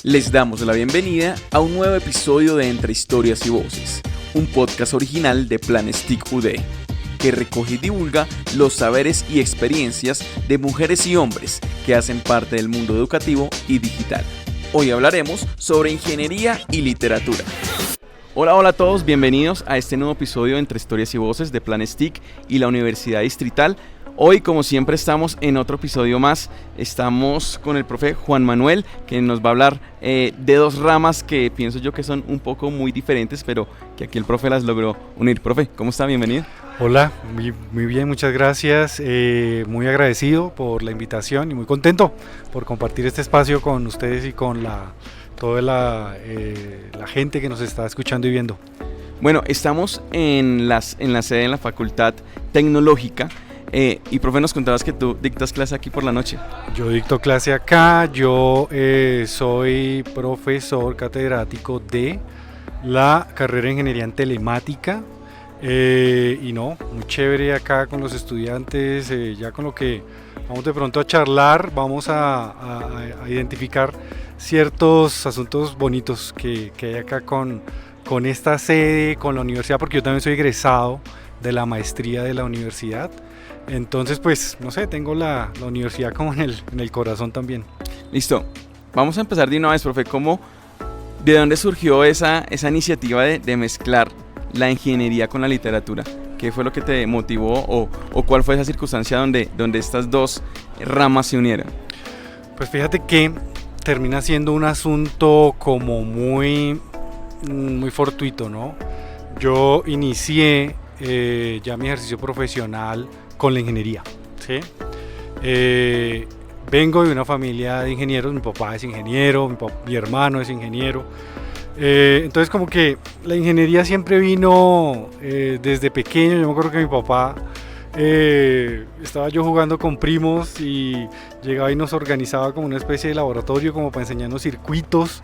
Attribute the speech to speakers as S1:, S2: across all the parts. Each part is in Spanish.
S1: Les damos la bienvenida a un nuevo episodio de Entre Historias y Voces, un podcast original de Planes TIC UD, que recoge y divulga los saberes y experiencias de mujeres y hombres que hacen parte del mundo educativo y digital. Hoy hablaremos sobre ingeniería y literatura. Hola a todos, bienvenidos a este nuevo episodio de Entre Historias y Voces de Planes TIC y la Universidad Distrital. Hoy, como siempre, estamos en otro episodio más. Estamos con el profe Juan Manuel, que nos va a hablar de dos ramas que pienso yo que son un poco muy diferentes, pero que aquí el profe las logró unir. Profe, ¿cómo está? Bienvenido.
S2: Hola, muy bien, muchas gracias. Muy agradecido por la invitación y muy contento por compartir este espacio con ustedes y con toda la gente que nos está escuchando y viendo.
S1: Bueno, estamos en la sede de la Facultad Tecnológica. Y profe, nos contabas que tú dictas clase aquí por la noche.
S2: Yo dicto clase acá, yo soy profesor catedrático de la carrera de Ingeniería en Telemática y muy chévere acá con los estudiantes, ya con lo que vamos de pronto a charlar, vamos a identificar ciertos asuntos bonitos que hay acá con esta sede, con la universidad, porque yo también soy egresado de la maestría de la universidad. Entonces, pues, no sé, tengo la universidad como en el corazón también.
S1: Listo. Vamos a empezar de una vez, profe. ¿De dónde surgió esa iniciativa de mezclar la ingeniería con la literatura? ¿Qué fue lo que te motivó o cuál fue esa circunstancia donde estas dos ramas se unieron?
S2: Pues fíjate que termina siendo un asunto como muy fortuito, ¿no? Yo inicié ya mi ejercicio profesional con la ingeniería, ¿sí? Vengo de una familia de ingenieros, mi papá es ingeniero, mi hermano es ingeniero, entonces como que la ingeniería siempre vino desde pequeño. Yo me acuerdo que mi papá estaba yo jugando con primos y llegaba y nos organizaba como una especie de laboratorio como para enseñarnos circuitos.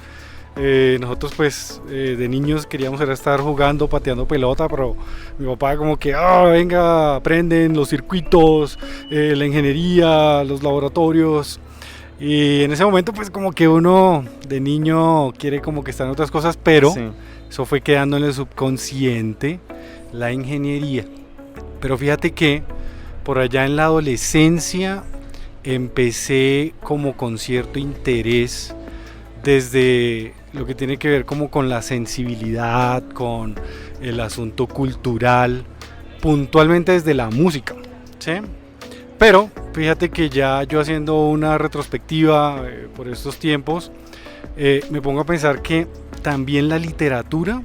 S2: Nosotros pues de niños queríamos era estar jugando, pateando pelota, pero mi papá como que venga, aprenden los circuitos, la ingeniería, los laboratorios, y en ese momento pues como que uno de niño quiere como que estar en otras cosas, pero sí, eso fue quedando en el subconsciente, la ingeniería. Pero fíjate que por allá en la adolescencia empecé como con cierto interés desde lo que tiene que ver como con la sensibilidad, con el asunto cultural, puntualmente desde la música, ¿sí? Pero fíjate que ya yo haciendo una retrospectiva por estos tiempos, me pongo a pensar que también la literatura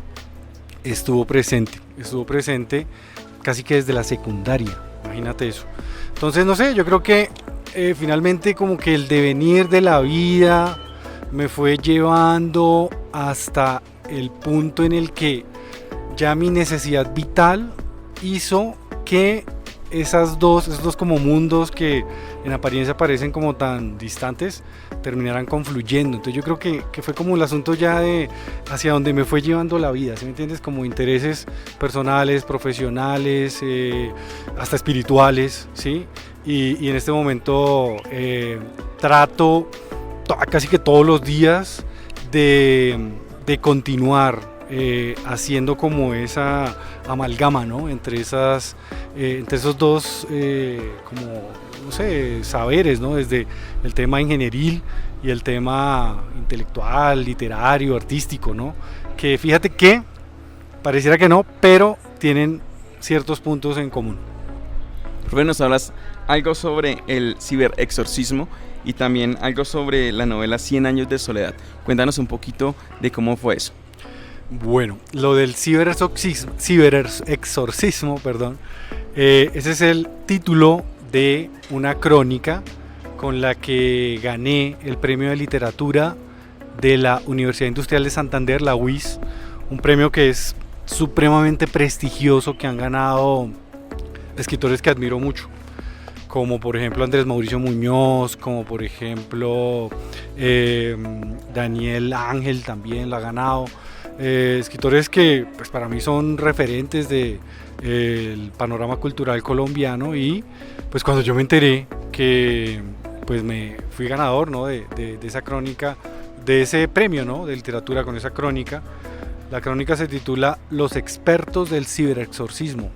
S2: estuvo presente casi que desde la secundaria, imagínate eso. Entonces no sé, yo creo que finalmente como que el devenir de la vida me fue llevando hasta el punto en el que ya mi necesidad vital hizo que esos dos como mundos que en apariencia parecen como tan distantes terminaran confluyendo. Entonces yo creo que fue como el asunto ya de hacia donde me fue llevando la vida, ¿sí me entiendes? Como intereses personales, profesionales, hasta espirituales, ¿sí? Y en este momento trato casi que todos los días de continuar haciendo como esa amalgama, ¿no? entre esos dos como no sé, saberes, ¿no? Desde el tema ingenieril y el tema intelectual, literario, artístico, ¿no? Que fíjate que pareciera que no, pero tienen ciertos puntos en común.
S1: Profe, nos hablas algo sobre el ciberexorcismo y también algo sobre la novela 100 años de soledad. Cuéntanos un poquito de cómo fue eso.
S2: Bueno, lo del ciberexorcismo, ese es el título de una crónica con la que gané el premio de literatura de la Universidad Industrial de Santander, la UIS, un premio que es supremamente prestigioso, que han ganado escritores que admiro mucho, como por ejemplo Andrés Mauricio Muñoz, como por ejemplo Daniel Ángel también lo ha ganado, escritores que pues para mí son referentes del panorama cultural colombiano. Y pues cuando yo me enteré que pues me fui ganador, ¿no? de esa crónica, de ese premio, ¿no?, de literatura, con esa crónica. La crónica se titula Los expertos del ciberexorcismo.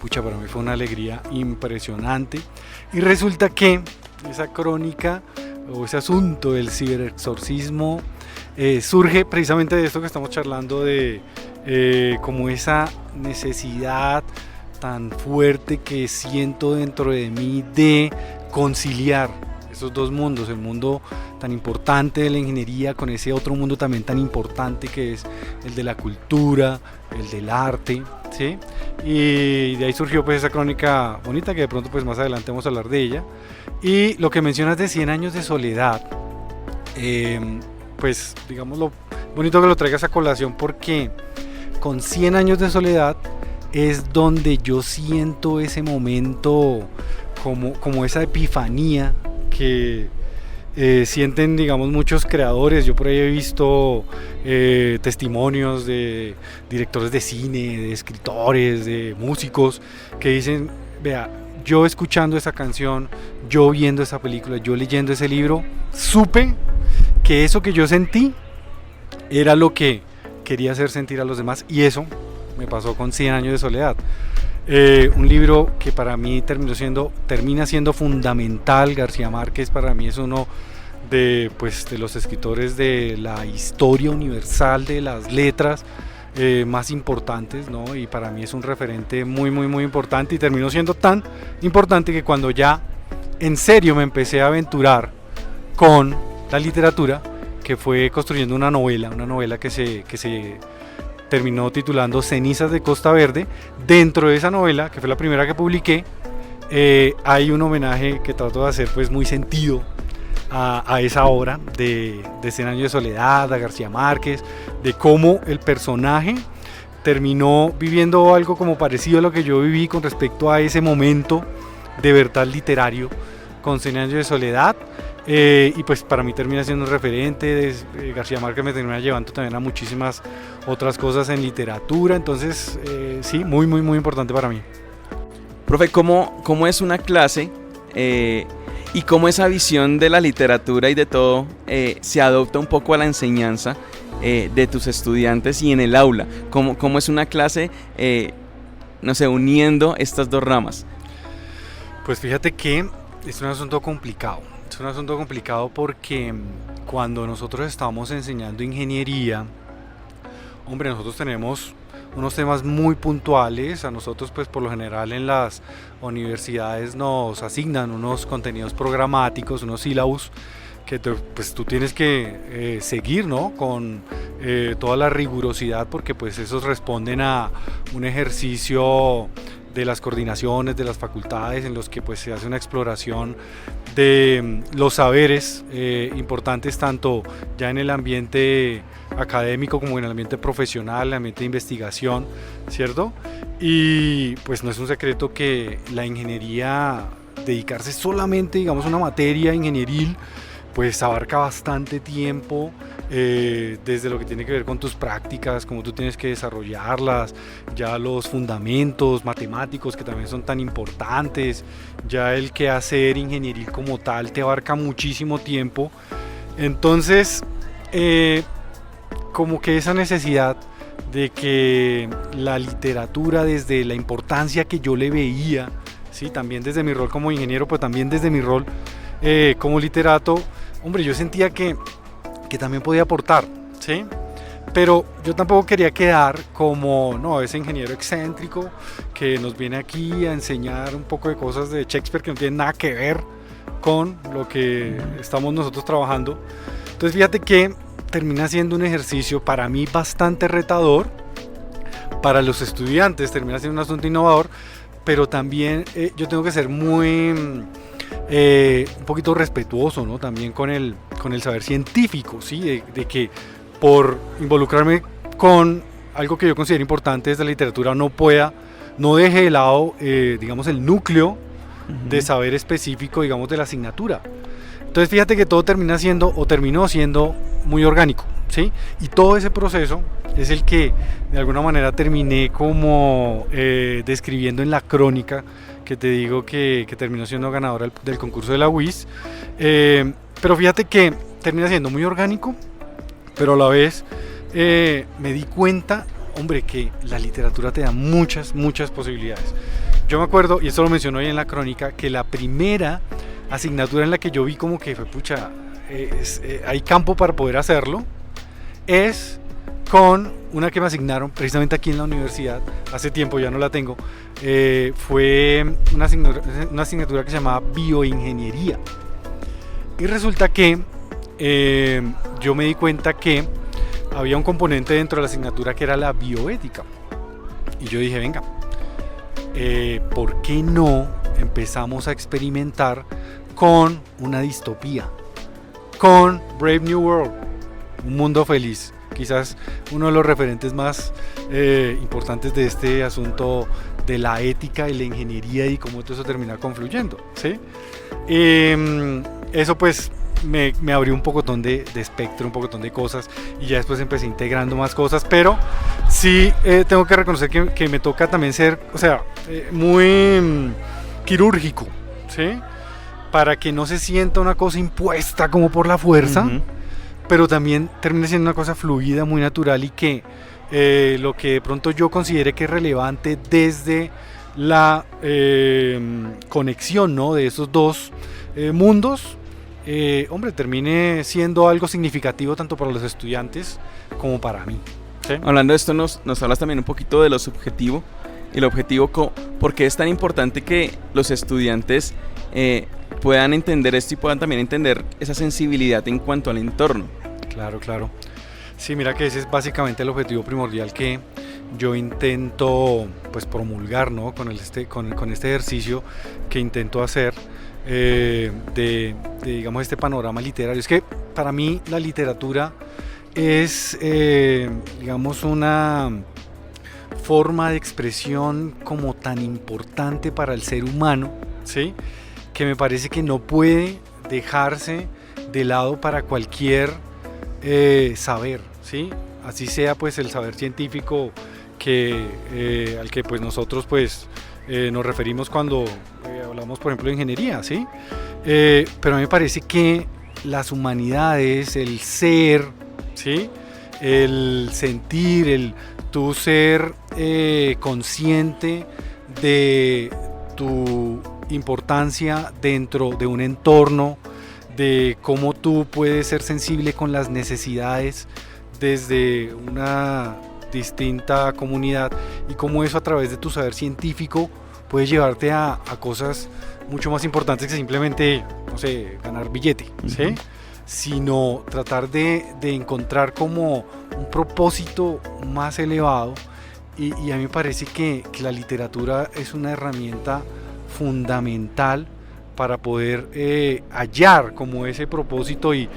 S2: Pucha, para mí fue una alegría impresionante. Y resulta que esa crónica o ese asunto del ciberexorcismo surge precisamente de esto que estamos charlando, de como esa necesidad tan fuerte que siento dentro de mí de conciliar esos dos mundos, el mundo tan importante de la ingeniería con ese otro mundo también tan importante que es el de la cultura, el del arte, ¿sí? Y de ahí surgió pues esa crónica bonita que de pronto pues más adelante vamos a hablar de ella. Y lo que mencionas de 100 años de soledad, pues digamos lo bonito que lo traigas a colación, porque con 100 años de soledad es donde yo siento ese momento como esa epifanía que sienten, digamos, muchos creadores. Yo por ahí he visto testimonios de directores de cine, de escritores, de músicos que dicen, vea, yo escuchando esa canción, yo viendo esa película, yo leyendo ese libro, supe que eso que yo sentí era lo que quería hacer sentir a los demás, y eso me pasó con 100 años de soledad. Un libro que para mí termina siendo fundamental. García Márquez para mí es uno de los escritores de la historia universal de las letras más importantes, ¿no? Y para mí es un referente muy muy muy importante, y terminó siendo tan importante que cuando ya en serio me empecé a aventurar con la literatura, que fue construyendo una novela que se terminó titulando Cenizas de Costa Verde. Dentro de esa novela, que fue la primera que publiqué, hay un homenaje que trato de hacer pues muy sentido a esa obra de 100 años de soledad, a García Márquez, de cómo el personaje terminó viviendo algo como parecido a lo que yo viví con respecto a ese momento de verdad literario con 100 años de soledad. Y pues para mí termina siendo un referente. García Márquez me termina llevando también a muchísimas otras cosas en literatura. Entonces sí, muy muy muy importante para mí.
S1: Profe, ¿cómo es una clase y cómo esa visión de la literatura y de todo se adopta un poco a la enseñanza de tus estudiantes y en el aula? ¿Cómo es una clase, no sé, uniendo estas dos ramas?
S2: Pues fíjate que es un asunto complicado. Es un asunto complicado porque cuando nosotros estamos enseñando ingeniería, hombre, nosotros tenemos unos temas muy puntuales. A nosotros pues por lo general en las universidades nos asignan unos contenidos programáticos, unos sílabus que pues tú tienes que seguir, ¿no?, con toda la rigurosidad, porque pues esos responden a un ejercicio de las coordinaciones de las facultades en los que pues se hace una exploración de los saberes importantes, tanto ya en el ambiente académico como en el ambiente profesional, el ambiente de investigación, ¿cierto? Y pues no es un secreto que la ingeniería, dedicarse solamente, digamos, a una materia ingenieril, pues abarca bastante tiempo, desde lo que tiene que ver con tus prácticas, cómo tú tienes que desarrollarlas, ya los fundamentos matemáticos que también son tan importantes, ya el quehacer ingenieril como tal te abarca muchísimo tiempo. Entonces como que esa necesidad de que la literatura, desde la importancia que yo le veía, ¿sí?, también desde mi rol como ingeniero, pero también desde mi rol como literato, hombre, yo sentía que también podía aportar, ¿sí? Pero yo tampoco quería quedar como, no, ese ingeniero excéntrico que nos viene aquí a enseñar un poco de cosas de Shakespeare que no tienen nada que ver con lo que estamos nosotros trabajando. Entonces fíjate que termina siendo un ejercicio para mí bastante retador, para los estudiantes termina siendo un asunto innovador, pero también yo tengo que ser muy un poquito respetuoso, ¿no?, también con el saber científico, ¿sí?, de que por involucrarme con algo que yo considero importante desde la literatura no deje de lado digamos el núcleo de saber específico, digamos, de la asignatura. Entonces fíjate que todo terminó siendo muy orgánico, ¿sí? Y todo ese proceso es el que de alguna manera terminé como describiendo en la crónica que te digo que terminó siendo ganadora del concurso de la UIS. Pero fíjate que termina siendo muy orgánico, pero a la vez me di cuenta, hombre, que la literatura te da muchas posibilidades. Yo me acuerdo, y esto lo mencionó ahí en la crónica, que la primera asignatura en la que yo vi como que fue, pucha, hay campo para poder hacerlo, es con una que me asignaron precisamente aquí en la universidad, hace tiempo, ya no la tengo, fue una asignatura que se llamaba bioingeniería. Y resulta que yo me di cuenta que había un componente dentro de la asignatura que era la bioética. Y yo dije, venga, ¿por qué no empezamos a experimentar con una distopía? Con Brave New World, un mundo feliz. Quizás uno de los referentes más importantes de este asunto de la ética y la ingeniería y cómo todo eso termina confluyendo, ¿sí? Eso pues me abrió un pocotón de espectro, un pocotón de cosas, y ya después empecé integrando más cosas, pero sí tengo que reconocer que me toca también ser, o sea, muy quirúrgico, ¿sí? Para que no se sienta una cosa impuesta como por la fuerza, pero también termine siendo una cosa fluida, muy natural, y que lo que de pronto yo considere que es relevante desde la conexión, ¿no?, de esos dos mundos, hombre, termine siendo algo significativo tanto para los estudiantes como para mí, ¿sí?
S1: Hablando de esto, nos hablas también un poquito de lo subjetivo, y el objetivo, ¿por qué es tan importante que los estudiantes puedan entender esto y puedan también entender esa sensibilidad en cuanto al entorno?
S2: Claro. Sí, mira que ese es básicamente el objetivo primordial que yo intento pues promulgar, ¿no?, con este ejercicio que intento hacer de digamos este panorama literario. Es que para mí la literatura es digamos una forma de expresión como tan importante para el ser humano, ¿sí?, que me parece que no puede dejarse de lado para cualquier saber, ¿sí? Así sea pues el saber científico al que pues nosotros pues nos referimos cuando hablamos por ejemplo de ingeniería, ¿sí? Pero a mí me parece que las humanidades, el ser, ¿sí?, el sentir, el tú ser consciente de tu importancia dentro de un entorno, de cómo tú puedes ser sensible con las necesidades desde una distinta comunidad, y cómo eso a través de tu saber científico puede llevarte a cosas mucho más importantes que simplemente, no sé, ganar billete, ¿sí? Sino tratar de encontrar como un propósito más elevado, y a mí me parece que la literatura es una herramienta fundamental para poder hallar como ese propósito y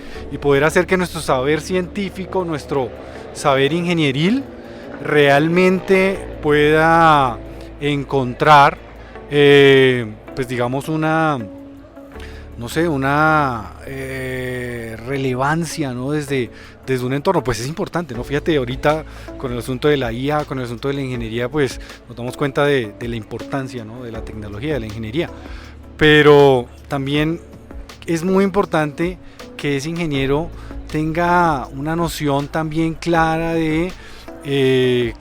S2: poder hacer que nuestro saber científico, nuestro saber ingenieril realmente pueda encontrar pues digamos una relevancia, ¿no?, desde un entorno. Pues es importante, ¿no? Fíjate, ahorita con el asunto de la IA, con el asunto de la ingeniería, pues nos damos cuenta de la importancia, ¿no?, de la tecnología, de la ingeniería. Pero también es muy importante que ese ingeniero tenga una noción también clara de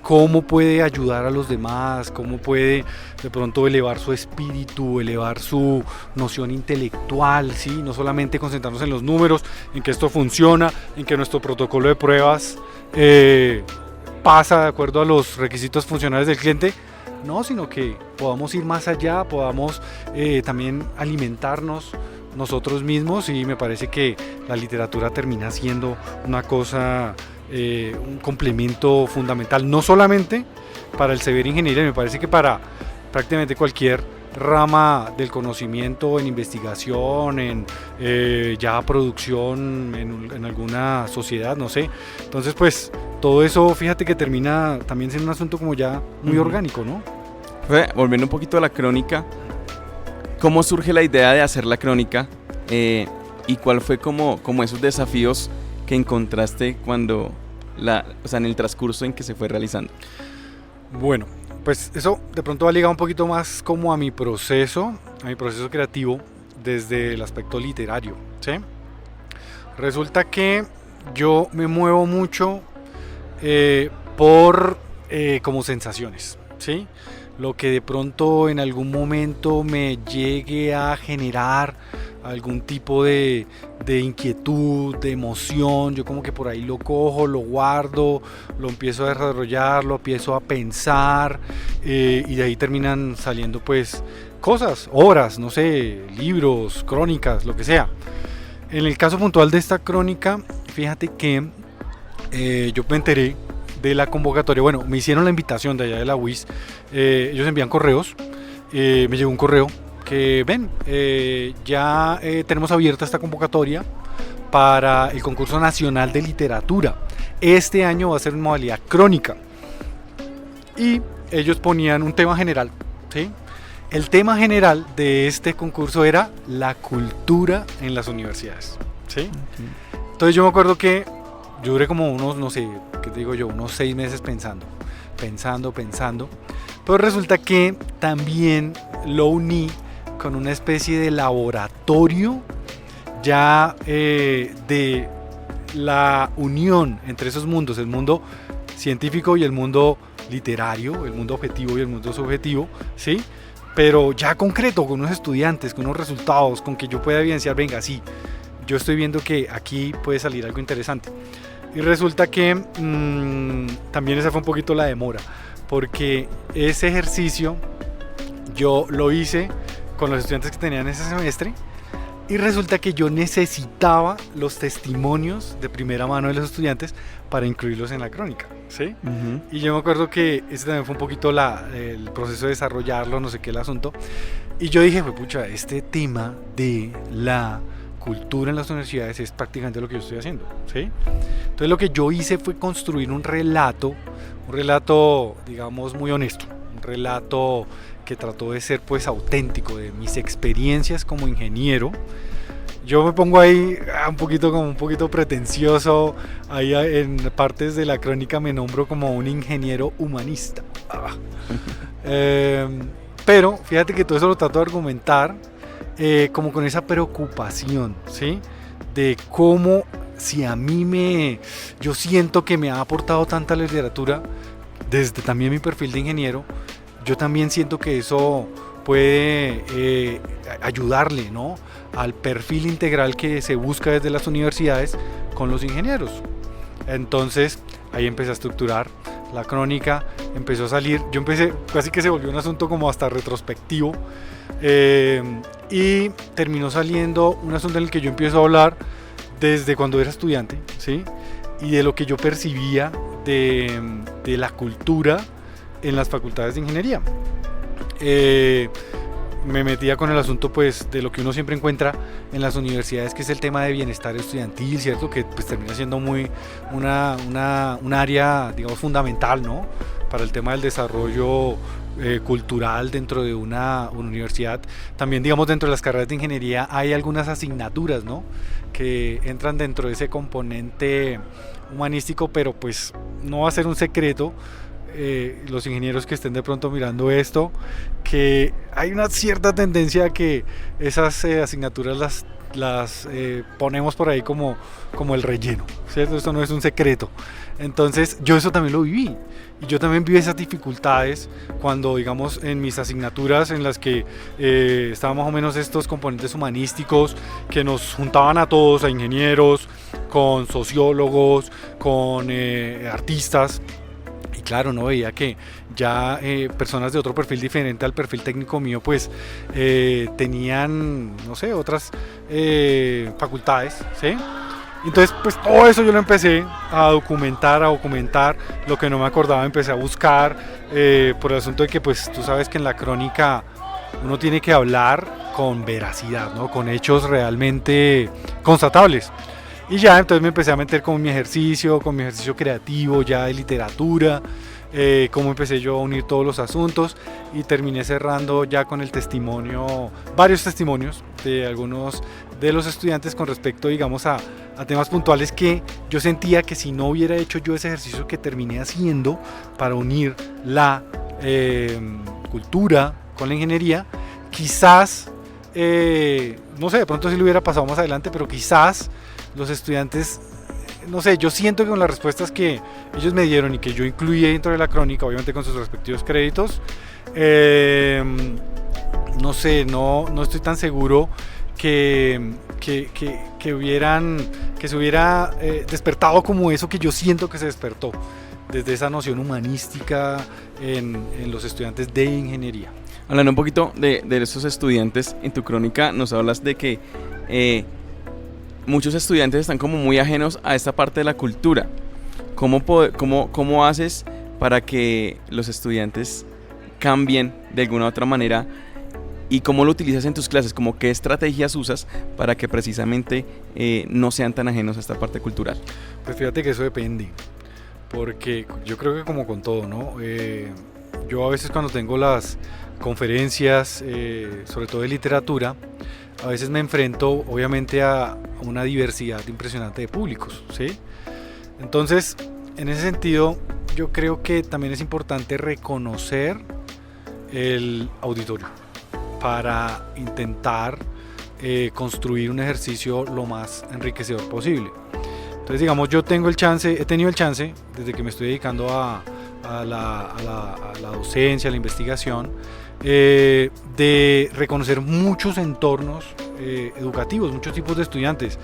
S2: cómo puede ayudar a los demás, cómo puede de pronto elevar su espíritu, elevar su noción intelectual, ¿sí? No solamente concentrarnos en los números, en que esto funciona, en que nuestro protocolo de pruebas pasa de acuerdo a los requisitos funcionales del cliente, no, sino que podamos ir más allá, podamos también alimentarnos nosotros mismos, y me parece que la literatura termina siendo una cosa, un complemento fundamental, no solamente para el saber ingeniería, me parece que para prácticamente cualquier rama del conocimiento, en investigación, en ya producción, en alguna sociedad, no sé. Entonces pues todo eso, fíjate que termina también siendo un asunto como ya muy orgánico, ¿no?
S1: Volviendo un poquito a la crónica, ¿cómo surge la idea de hacer la crónica? ¿Y cuál fue como esos desafíos que encontraste cuando en el transcurso en que se fue realizando?
S2: Bueno, pues eso de pronto va ligado un poquito más como a mi proceso creativo desde el aspecto literario, ¿sí? Resulta que yo me muevo mucho por como sensaciones, ¿sí? Lo que de pronto en algún momento me llegue a generar algún tipo de inquietud, de emoción, yo como que por ahí lo cojo, lo guardo, lo empiezo a desarrollar, lo empiezo a pensar, y de ahí terminan saliendo pues cosas, obras, no sé, libros, crónicas, lo que sea. En el caso puntual de esta crónica, fíjate que yo me enteré de la convocatoria. Bueno, me hicieron la invitación de allá de la UIS. Ellos envían correos. Me llegó un correo que ven, ya tenemos abierta esta convocatoria para el concurso nacional de literatura. Este año va a ser en modalidad crónica. Y ellos ponían un tema general, ¿sí? El tema general de este concurso era la cultura en las universidades, ¿sí? Okay. Entonces yo me acuerdo que yo duré como unos, no sé, ¿qué te digo yo? Unos 6 meses pensando. Pero resulta que también lo uní con una especie de laboratorio ya de la unión entre esos mundos, el mundo científico y el mundo literario, el mundo objetivo y el mundo subjetivo, ¿sí? Pero ya concreto, con unos estudiantes, con unos resultados, con que yo pueda evidenciar, venga, sí, yo estoy viendo que aquí puede salir algo interesante. Y resulta que también esa fue un poquito la demora, porque ese ejercicio yo lo hice con los estudiantes que tenían ese semestre, y resulta que yo necesitaba los testimonios de primera mano de los estudiantes para incluirlos en la crónica, ¿sí? Uh-huh. Y yo me acuerdo que ese también fue un poquito el proceso de desarrollarlo, no sé qué, el asunto. Y yo dije, pucha, este tema de la cultura en las universidades es prácticamente lo que yo estoy haciendo, ¿sí? Entonces lo que yo hice fue construir un relato, digamos, muy honesto, un relato que trató de ser pues auténtico, de mis experiencias como ingeniero. Yo me pongo ahí un poquito pretencioso, ahí en partes de la crónica me nombro como un ingeniero humanista. Pero fíjate que todo eso lo trato de argumentar como con esa preocupación, ¿sí? De cómo, si a mí yo siento que me ha aportado tanta literatura, desde también mi perfil de ingeniero, yo también siento que eso puede ayudarle, ¿no?, al perfil integral que se busca desde las universidades con los ingenieros. Entonces ahí empecé a estructurar la crónica, empezó a salir, yo empecé, casi que se volvió un asunto como hasta retrospectivo, y terminó saliendo un asunto en el que yo empiezo a hablar desde cuando era estudiante, ¿sí? Y de lo que yo percibía de la cultura en las facultades de ingeniería. Me metía con el asunto pues de lo que uno siempre encuentra en las universidades, que es el tema de bienestar estudiantil, ¿cierto? Que pues termina siendo muy un área, digamos, fundamental, ¿no?, para el tema del desarrollo cultural dentro de una universidad. También, digamos, dentro de las carreras de ingeniería hay algunas asignaturas, ¿no?, que entran dentro de ese componente humanístico, pero pues no va a ser un secreto, los ingenieros que estén de pronto mirando esto, que hay una cierta tendencia a que esas asignaturas las ponemos por ahí como el relleno, ¿cierto? Esto no es un secreto. Entonces yo eso también lo viví, y yo también viví esas dificultades cuando, digamos, en mis asignaturas en las que estaban más o menos estos componentes humanísticos que nos juntaban a todos, a ingenieros, con sociólogos, con artistas. Y claro, no veía que ya personas de otro perfil diferente al perfil técnico mío pues tenían, no sé, otras facultades, ¿sí? Entonces pues todo eso yo lo empecé a documentar, lo que no me acordaba empecé a buscar, por el asunto de que pues tú sabes que en la crónica uno tiene que hablar con veracidad, ¿no?, con hechos realmente constatables. Y ya entonces me empecé a meter con mi ejercicio creativo ya de literatura, cómo empecé yo a unir todos los asuntos, y terminé cerrando ya con el testimonio, varios testimonios de algunos de los estudiantes con respecto, digamos, a temas puntuales que yo sentía que si no hubiera hecho yo ese ejercicio que terminé haciendo para unir la cultura con la ingeniería, quizás, no sé, de pronto sí lo hubiera pasado más adelante, pero quizás los estudiantes, no sé, yo siento que con las respuestas que ellos me dieron y que yo incluí dentro de la crónica, obviamente con sus respectivos créditos, no sé, no estoy tan seguro que se hubiera despertado como eso que yo siento que se despertó, desde esa noción humanística en los estudiantes de ingeniería.
S1: Hablando un poquito de esos estudiantes, en tu crónica nos hablas de que muchos estudiantes están como muy ajenos a esta parte de la cultura. ¿Cómo haces para que los estudiantes cambien de alguna u otra manera? ¿Y cómo lo utilizas en tus clases? ¿Cómo qué estrategias usas para que precisamente no sean tan ajenos a esta parte cultural?
S2: Pues fíjate que eso depende, porque yo creo que como con todo, ¿no? Yo a veces cuando tengo las conferencias, sobre todo de literatura, a veces me enfrento obviamente a una diversidad impresionante de públicos, ¿sí? Entonces, en ese sentido, yo creo que también es importante reconocer el auditorio para intentar construir un ejercicio lo más enriquecedor posible. Entonces, digamos, he tenido el chance, desde que me estoy dedicando a la docencia, a la investigación, de reconocer muchos entornos educativos, muchos tipos de estudiantes.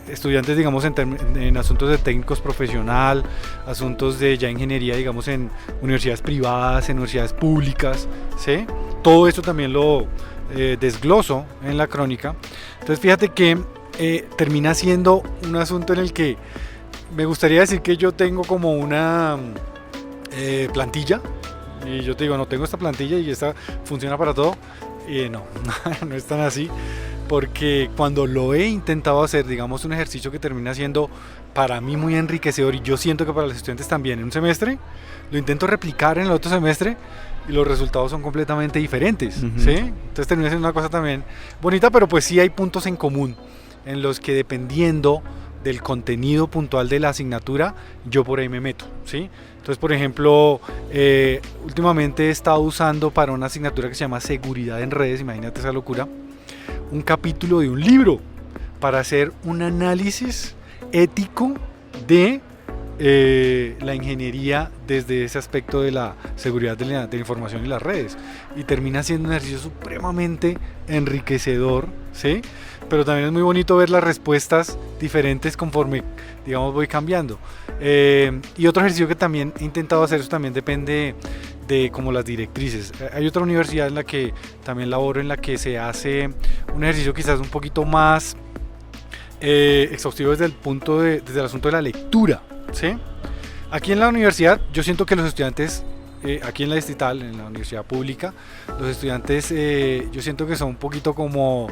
S2: Estudiantes, digamos, en asuntos de técnicos profesional, asuntos de ya ingeniería, digamos, en universidades privadas, en universidades públicas, ¿sí? Todo esto también lo desgloso en la crónica. Entonces, fíjate que termina siendo un asunto en el que me gustaría decir que yo tengo como una plantilla, y yo te digo, no, tengo esta plantilla y esta funciona para todo, y no es tan así, porque cuando lo he intentado hacer, digamos, un ejercicio que termina siendo para mí muy enriquecedor, y yo siento que para los estudiantes también, en un semestre, lo intento replicar en el otro semestre, y los resultados son completamente diferentes, ¿sí? Entonces termina siendo una cosa también bonita, pero pues sí hay puntos en común, en los que dependiendo del contenido puntual de la asignatura, yo por ahí me meto, ¿sí? Entonces, por ejemplo, últimamente he estado usando para una asignatura que se llama Seguridad en Redes, imagínate esa locura, un capítulo de un libro para hacer un análisis ético de la ingeniería desde ese aspecto de la seguridad de la información y las redes, y termina siendo un ejercicio supremamente enriquecedor, ¿sí? Pero también es muy bonito ver las respuestas diferentes conforme, digamos, voy cambiando. Y otro ejercicio que también he intentado hacer, eso también depende de como las directrices. Hay otra universidad en la que también laboro, en la que se hace un ejercicio quizás un poquito más exhaustivo desde el asunto de la lectura, ¿sí? Aquí en la universidad yo siento que los estudiantes, aquí en la distrital, en la universidad pública, los estudiantes yo siento que son un poquito como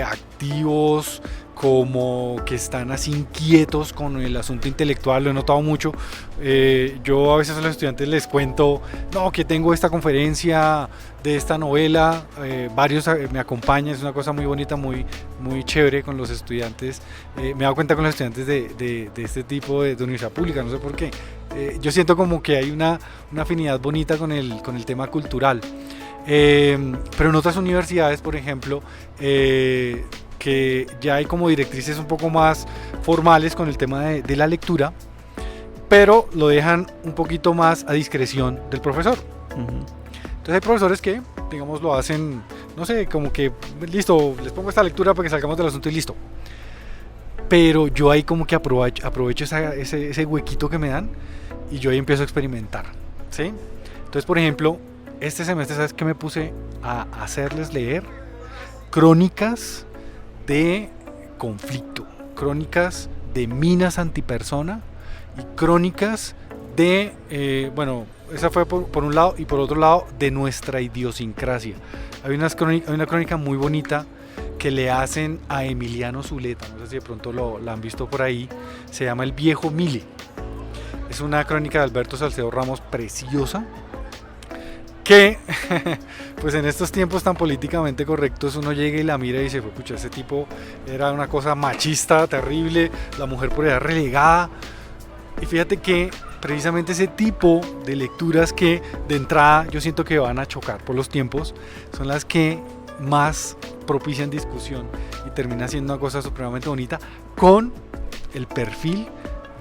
S2: activos, como que están así inquietos con el asunto intelectual, lo he notado mucho. Yo a veces a los estudiantes les cuento, no, que tengo esta conferencia de esta novela, varios me acompañan, es una cosa muy bonita, muy chévere con los estudiantes. Me he dado cuenta con los estudiantes de este tipo de universidad pública, no sé por qué. Yo siento como que hay una afinidad bonita con el tema cultural. Pero en otras universidades, por ejemplo, que ya hay como directrices un poco más formales con el tema de la lectura, pero lo dejan un poquito más a discreción del profesor. Entonces hay profesores que, digamos, lo hacen, no sé, como que, listo, les pongo esta lectura para que salgamos del asunto y listo. Pero yo ahí como que aprovecho ese huequito que me dan, y yo ahí empiezo a experimentar, ¿sí? Entonces, por ejemplo, este semestre, ¿sabes qué me puse a hacerles leer? Crónicas de conflicto, crónicas de minas antipersona y crónicas de, bueno, esa fue por un lado, y por otro lado de nuestra idiosincrasia. Hay una crónica muy bonita que le hacen a Emiliano Zuleta, no sé si de pronto la han visto por ahí, se llama El Viejo Mile. Es una crónica de Alberto Salcedo Ramos preciosa, que pues en estos tiempos tan políticamente correctos uno llega y la mira y dice, pucha, ese tipo era una cosa machista, terrible, la mujer por allá relegada. Y fíjate que precisamente ese tipo de lecturas que de entrada yo siento que van a chocar por los tiempos, son las que más propician discusión y termina siendo una cosa supremamente bonita con el perfil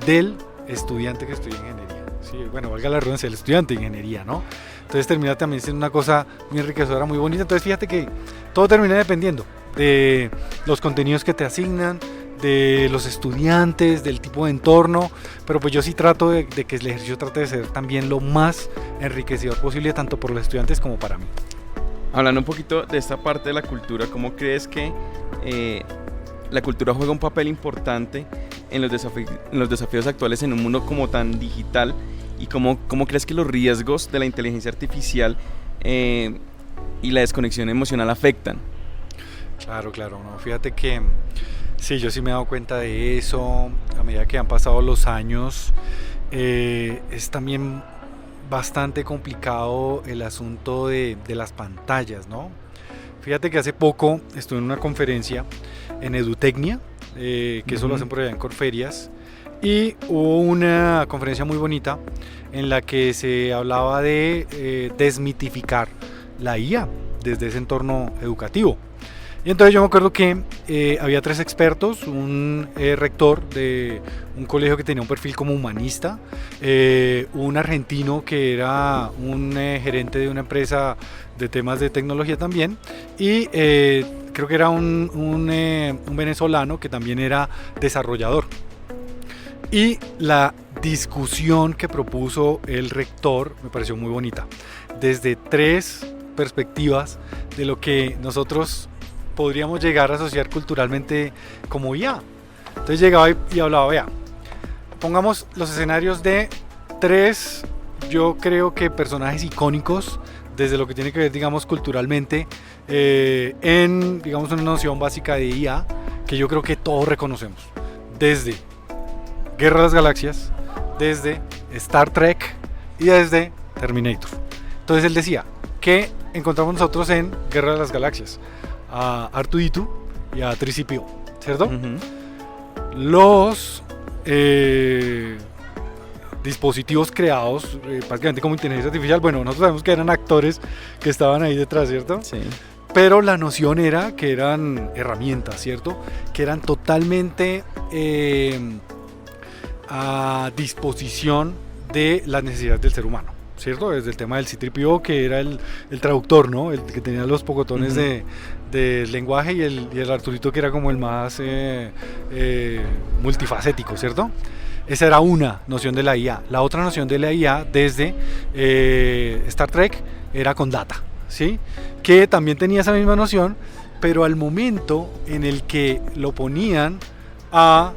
S2: del estudiante que estudia ingeniería. Sí, bueno, valga la redundancia, el estudiante de ingeniería, ¿no? Entonces termina también siendo una cosa muy enriquecedora, muy bonita. Entonces fíjate que todo termina dependiendo de los contenidos que te asignan, de los estudiantes, del tipo de entorno, pero pues yo sí trato de que el ejercicio trate de ser también lo más enriquecedor posible, tanto por los estudiantes como para mí.
S1: Hablando un poquito de esta parte de la cultura, ¿cómo crees que la cultura juega un papel importante en los desafíos actuales en un mundo como tan digital? ¿Y cómo crees que los riesgos de la inteligencia artificial y la desconexión emocional afectan?
S2: Claro, no, fíjate que sí, yo sí me he dado cuenta de eso a medida que han pasado los años. Es también bastante complicado el asunto de las pantallas, ¿no? Fíjate que hace poco estuve en una conferencia en Edutecnia, que eso lo hacen por allá en Corferias, y hubo una conferencia muy bonita en la que se hablaba de desmitificar la IA desde ese entorno educativo. Y entonces yo me acuerdo que había 3 expertos, un rector de un colegio que tenía un perfil como humanista, un argentino que era un gerente de una empresa de temas de tecnología también, y creo que era un venezolano que también era desarrollador. Y la discusión que propuso el rector me pareció muy bonita, desde 3 perspectivas de lo que nosotros podríamos llegar a asociar culturalmente como IA. Entonces llegaba y hablaba, vea, pongamos los escenarios de 3, yo creo que personajes icónicos desde lo que tiene que ver, digamos, culturalmente, en, digamos, una noción básica de IA que yo creo que todos reconocemos, desde Guerra de las Galaxias, desde Star Trek y desde Terminator. Entonces él decía, ¿qué encontramos nosotros en Guerra de las Galaxias? A R2D2 y a 3CPO, ¿cierto? Los dispositivos creados prácticamente como inteligencia artificial, bueno, nosotros sabemos que eran actores que estaban ahí detrás, ¿cierto?
S1: Sí.
S2: Pero la noción era que eran herramientas, ¿cierto? Que eran totalmente a disposición de las necesidades del ser humano, ¿cierto? Desde el tema del C-3PO, que era el traductor, ¿no? El que tenía los pocotones de lenguaje, y el Arturito, que era como el más multifacético, ¿cierto? Esa era una noción de la IA. La otra noción de la IA desde Star Trek era con Data, ¿sí? Que también tenía esa misma noción, pero al momento en el que lo ponían a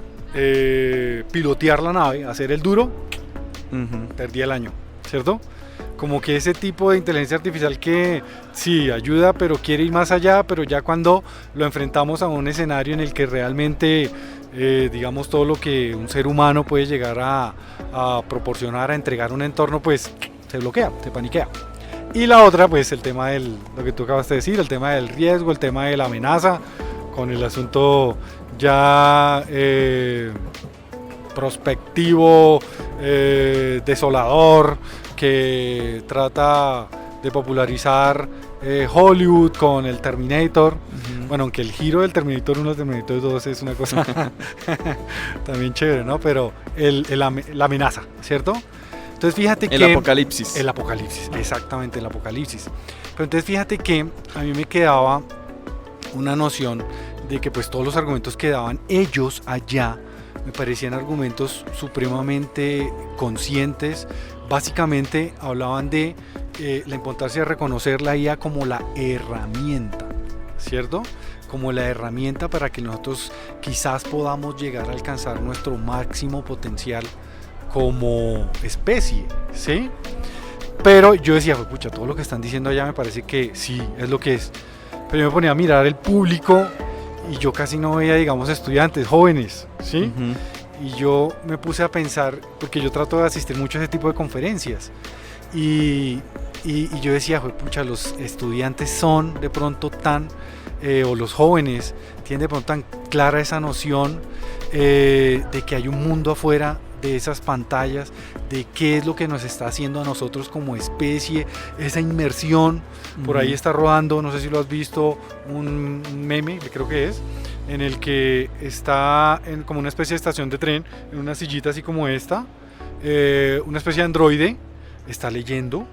S2: pilotear la nave, a hacer el duro, perdía el año, ¿cierto? Como que ese tipo de inteligencia artificial que sí ayuda, pero quiere ir más allá, pero ya cuando lo enfrentamos a un escenario en el que realmente digamos todo lo que un ser humano puede llegar a proporcionar, a entregar un entorno, pues se bloquea, se paniquea. Y la otra, pues el tema del, lo que tú acabas de decir, el tema del riesgo, el tema de la amenaza, con el asunto ya prospectivo, desolador, que trata de popularizar Hollywood con el Terminator. Bueno, aunque el giro del Terminator 1 al Terminator 2 es una cosa también chévere, ¿no? Pero la amenaza, ¿cierto? Entonces fíjate que...
S1: El apocalipsis.
S2: El apocalipsis, exactamente, el apocalipsis. Pero entonces fíjate que a mí me quedaba una noción de que pues todos los argumentos que daban ellos allá me parecían argumentos supremamente conscientes. Básicamente hablaban de la importancia de reconocer la IA como la herramienta, ¿cierto? Como la herramienta para que nosotros quizás podamos llegar a alcanzar nuestro máximo potencial como especie, ¿sí? Pero yo decía, pucha, todo lo que están diciendo allá me parece que sí, es lo que es. Pero yo me ponía a mirar el público y yo casi no veía, digamos, estudiantes, jóvenes, ¿sí? Y yo me puse a pensar, porque yo trato de asistir mucho a ese tipo de conferencias, y yo decía, pucha, los estudiantes son de pronto tan, o los jóvenes tienen de pronto tan clara esa noción de que hay un mundo afuera de esas pantallas, de qué es lo que nos está haciendo a nosotros como especie, esa inmersión. Por ahí está rodando, no sé si lo has visto, un meme, creo que es, en el que está en como una especie de estación de tren, en una sillita así como esta, una especie de androide está leyendo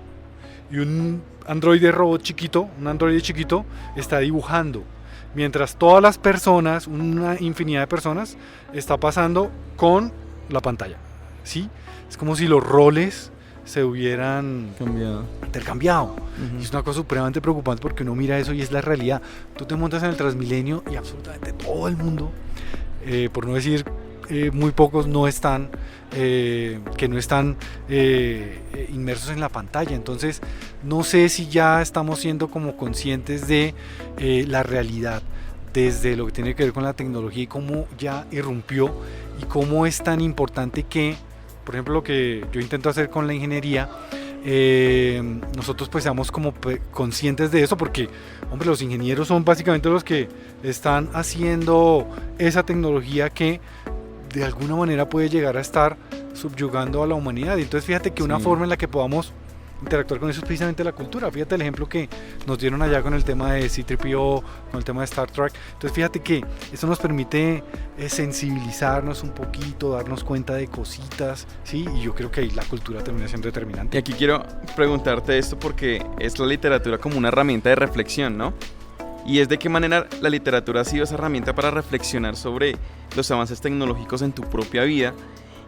S2: y un androide robot chiquito, un androide chiquito está dibujando, mientras todas las personas, una infinidad de personas, está pasando con la pantalla, ¿sí? Es como si los roles se hubieran intercambiado. Y es una cosa supremamente preocupante porque uno mira eso y es la realidad. Tú te montas en el Transmilenio y absolutamente todo el mundo, por no decir muy pocos, no están inmersos en la pantalla. Entonces no sé si ya estamos siendo como conscientes de la realidad desde lo que tiene que ver con la tecnología y cómo ya irrumpió y cómo es tan importante que, por ejemplo, lo que yo intento hacer con la ingeniería, nosotros pues seamos como conscientes de eso, porque hombre, los ingenieros son básicamente los que están haciendo esa tecnología que de alguna manera puede llegar a estar subyugando a la humanidad. Y entonces fíjate que una forma en la que podamos interactuar con eso es precisamente la cultura. Fíjate el ejemplo que nos dieron allá con el tema de C-3PO, con el tema de Star Trek. Entonces fíjate que eso nos permite sensibilizarnos un poquito, darnos cuenta de cositas, ¿sí? Y yo creo que ahí la cultura termina siendo determinante.
S1: Y aquí quiero preguntarte esto porque es la literatura como una herramienta de reflexión, ¿no? Y es de qué manera la literatura ha sido esa herramienta para reflexionar sobre los avances tecnológicos en tu propia vida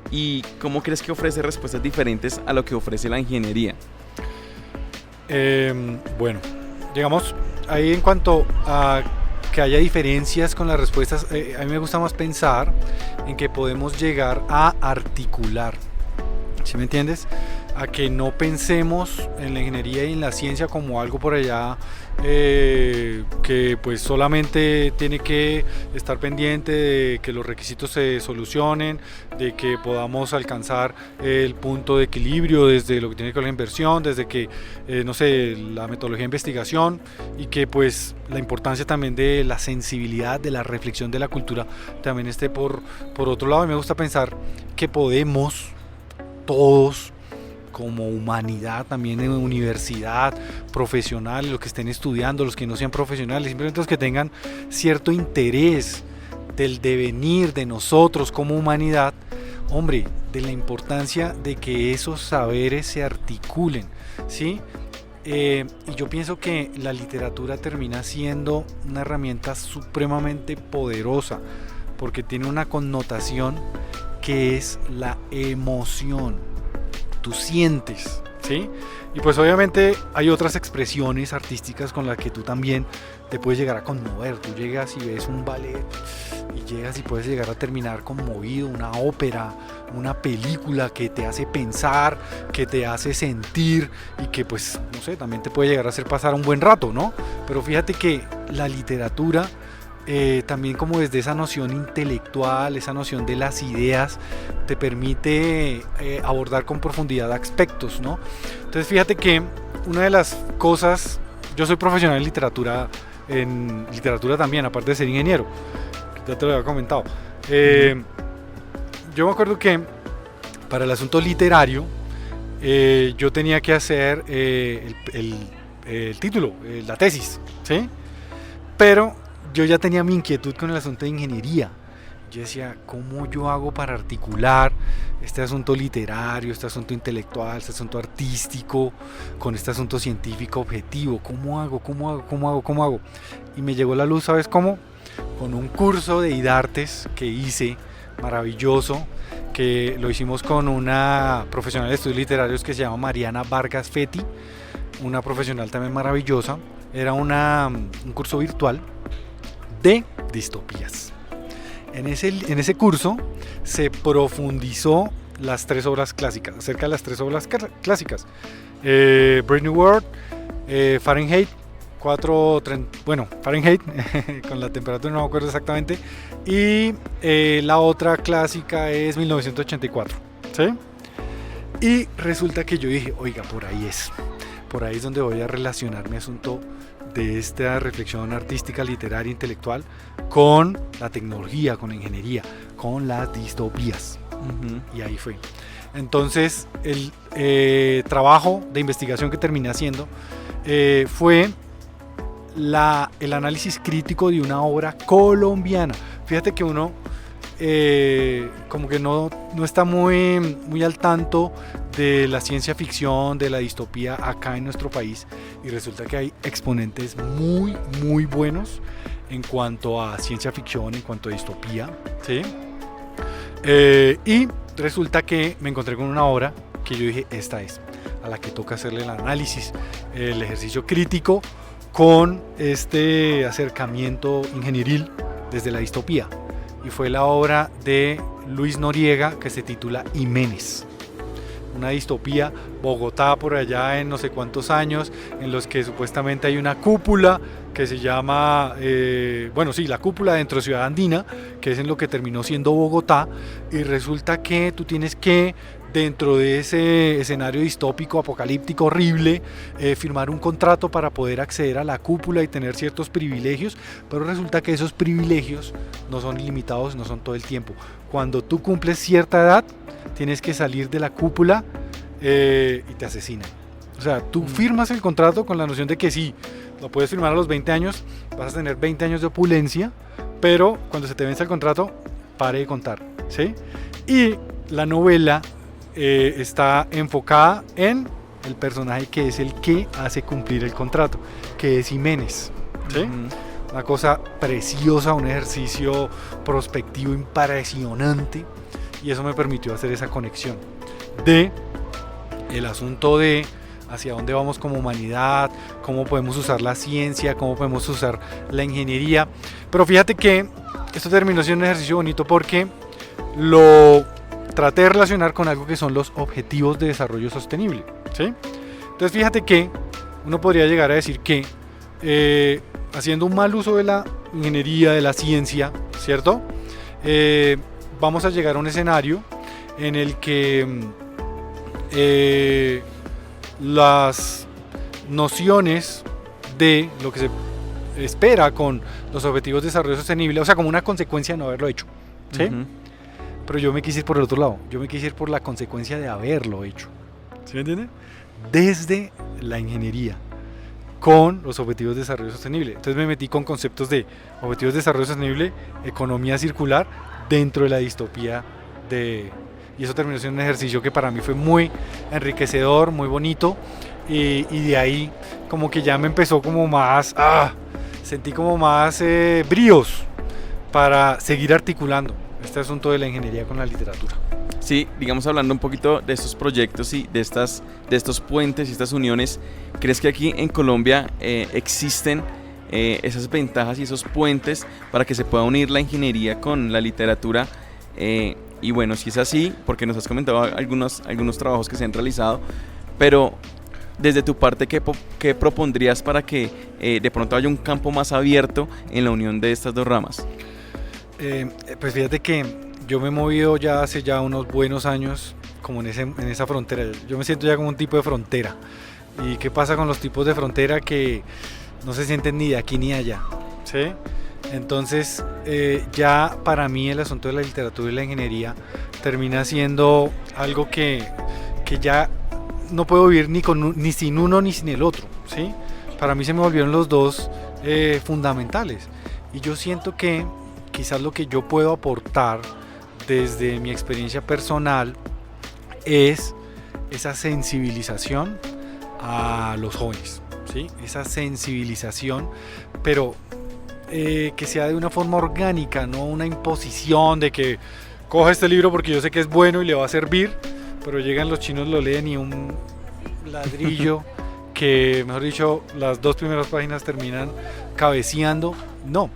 S1: y cómo crees que ofrece respuestas diferentes a lo que ofrece la ingeniería.
S2: Bueno, digamos, ahí en cuanto a que haya diferencias con las respuestas, a mí me gusta más pensar en que podemos llegar a articular, ¿sí me entiendes? A que no pensemos en la ingeniería y en la ciencia como algo por allá que pues solamente tiene que estar pendiente de que los requisitos se solucionen, de que podamos alcanzar el punto de equilibrio desde lo que tiene que ver con la inversión, desde que no sé, la metodología de investigación, y que pues la importancia también de la sensibilidad, de la reflexión de la cultura también esté por otro lado. Y me gusta pensar que podemos todos como humanidad, también en universidad, profesionales, los que estén estudiando, los que no sean profesionales, simplemente los que tengan cierto interés del devenir de nosotros como humanidad, hombre, de la importancia de que esos saberes se articulen, ¿sí? Y yo pienso que la literatura termina siendo una herramienta supremamente poderosa porque tiene una connotación que es la emoción. Tú sientes, ¿sí? Y pues obviamente hay otras expresiones artísticas con las que tú también te puedes llegar a conmover. Tú llegas y ves un ballet y llegas y puedes llegar a terminar conmovido, una ópera, una película que te hace pensar, que te hace sentir y que pues, no sé, también te puede llegar a hacer pasar un buen rato, ¿no? Pero fíjate que la literatura también como desde esa noción intelectual, esa noción de las ideas, te permite abordar con profundidad aspectos, ¿no? Entonces fíjate que una de las cosas, yo soy profesional en literatura también, aparte de ser ingeniero, ya te lo había comentado. Yo me acuerdo que para el asunto literario yo tenía que hacer el título, la tesis, ¿sí? Pero yo ya tenía mi inquietud con el asunto de ingeniería. Yo decía, ¿cómo yo hago para articular este asunto literario, este asunto intelectual, este asunto artístico con este asunto científico objetivo? ¿Cómo hago? Y me llegó la luz, ¿sabes cómo? Con un curso de IDARTES que hice, maravilloso, que lo hicimos con una profesional de estudios literarios que se llama Mariana Vargas Fetti, una profesional también maravillosa. Era un curso virtual de distopías. En ese curso se profundizó las tres obras clásicas, acerca de las tres obras clásicas. Brave New World, Fahrenheit 430, bueno, Fahrenheit con la temperatura no me acuerdo exactamente, y la otra clásica es 1984, ¿sí? Y resulta que yo dije, oiga, por ahí es donde voy a relacionar mi asunto de esta reflexión artística, literaria, intelectual con la tecnología, con la ingeniería, con las distopías. Y ahí fue. Entonces el trabajo de investigación que terminé haciendo fue el análisis crítico de una obra colombiana. Fíjate que uno como que no está muy al tanto de la ciencia ficción, de la distopía acá en nuestro país, y resulta que hay exponentes muy buenos en cuanto a ciencia ficción, en cuanto a distopía, ¿sí? Y resulta que me encontré con una obra que yo dije, esta es, a la que toca hacerle el análisis, el ejercicio crítico con este acercamiento ingenieril desde la distopía. Y fue la obra de Luis Noriega, que se titula Jiménez. Una distopía, Bogotá por allá en no sé cuántos años, en los que supuestamente hay una cúpula que se llama, la cúpula dentro de Ciudad Andina, que es en lo que terminó siendo Bogotá, y resulta que tú tienes que, dentro de ese escenario distópico, apocalíptico, horrible, firmar un contrato para poder acceder a la cúpula y tener ciertos privilegios, pero resulta que esos privilegios no son ilimitados, no son todo el tiempo. Cuando tú cumples cierta edad, tienes que salir de la cúpula y te asesinan. O sea, tú firmas el contrato con la noción de que sí, lo puedes firmar a los 20 años, vas a tener 20 años de opulencia, pero cuando se te vence el contrato, pare de contar, ¿sí? Y la novela está enfocada en el personaje que es el que hace cumplir el contrato, que es Jiménez, ¿sí? Una cosa preciosa, un ejercicio prospectivo impresionante, y eso me permitió hacer esa conexión de el asunto de hacia dónde vamos como humanidad, cómo podemos usar la ciencia, cómo podemos usar la ingeniería. Pero fíjate que esto terminó siendo un ejercicio bonito porque lo traté de relacionar con algo que son los objetivos de desarrollo sostenible, ¿sí? Entonces fíjate que uno podría llegar a decir que haciendo un mal uso de la ingeniería, de la ciencia, ¿cierto? Vamos a llegar a un escenario en el que las nociones de lo que se espera con los objetivos de desarrollo sostenible, o sea, como una consecuencia de no haberlo hecho, ¿sí? Pero yo me quise ir por el otro lado, yo me quise ir por la consecuencia de haberlo hecho, ¿sí me entiende? Desde la ingeniería con los objetivos de desarrollo sostenible. Entonces me metí con conceptos de objetivos de desarrollo sostenible, economía circular, dentro de la distopía y eso terminó siendo un ejercicio que para mí fue muy enriquecedor, muy bonito, y de ahí como que ya me empezó como más, sentí como más bríos para seguir articulando este asunto de la ingeniería con la literatura.
S1: Sí, digamos, hablando un poquito de estos proyectos y de estos puentes y estas uniones, ¿crees que aquí en Colombia existen esas ventajas y esos puentes para que se pueda unir la ingeniería con la literatura? Y bueno, si es así, porque nos has comentado algunos trabajos que se han realizado, pero desde tu parte, ¿qué propondrías para que de pronto haya un campo más abierto en la unión de estas dos ramas?
S2: Pues fíjate que yo me he movido ya hace unos buenos años como en esa frontera. Yo me siento ya como un tipo de frontera. ¿Y qué pasa con los tipos de frontera que no se sienten ni de aquí ni allá? ¿Sí? Entonces ya para mí el asunto de la literatura y la ingeniería termina siendo algo que ya no puedo vivir ni sin uno ni sin el otro, ¿sí? Para mí se me volvieron los dos fundamentales, y yo siento que quizás lo que yo puedo aportar desde mi experiencia personal es esa sensibilización a los jóvenes, ¿sí? Esa sensibilización, pero que sea de una forma orgánica, no una imposición de que coja este libro porque yo sé que es bueno y le va a servir, pero llegan los chinos, lo leen y un ladrillo que, mejor dicho, las 2 primeras páginas terminan cabeceando. No,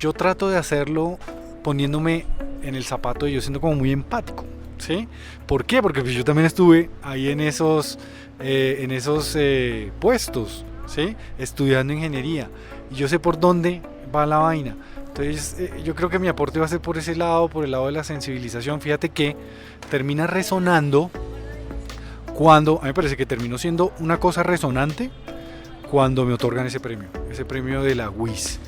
S2: yo trato de hacerlo poniéndome en el zapato y yo siendo como muy empático, ¿sí? ¿Por qué? Porque pues yo también estuve ahí en esos puestos, ¿sí? Estudiando ingeniería, y yo sé por dónde va la vaina. Entonces yo creo que mi aporte va a ser por ese lado, por el lado de la sensibilización. Fíjate que termina resonando cuando, a mí me parece que terminó siendo una cosa resonante cuando me otorgan ese premio de la UIS,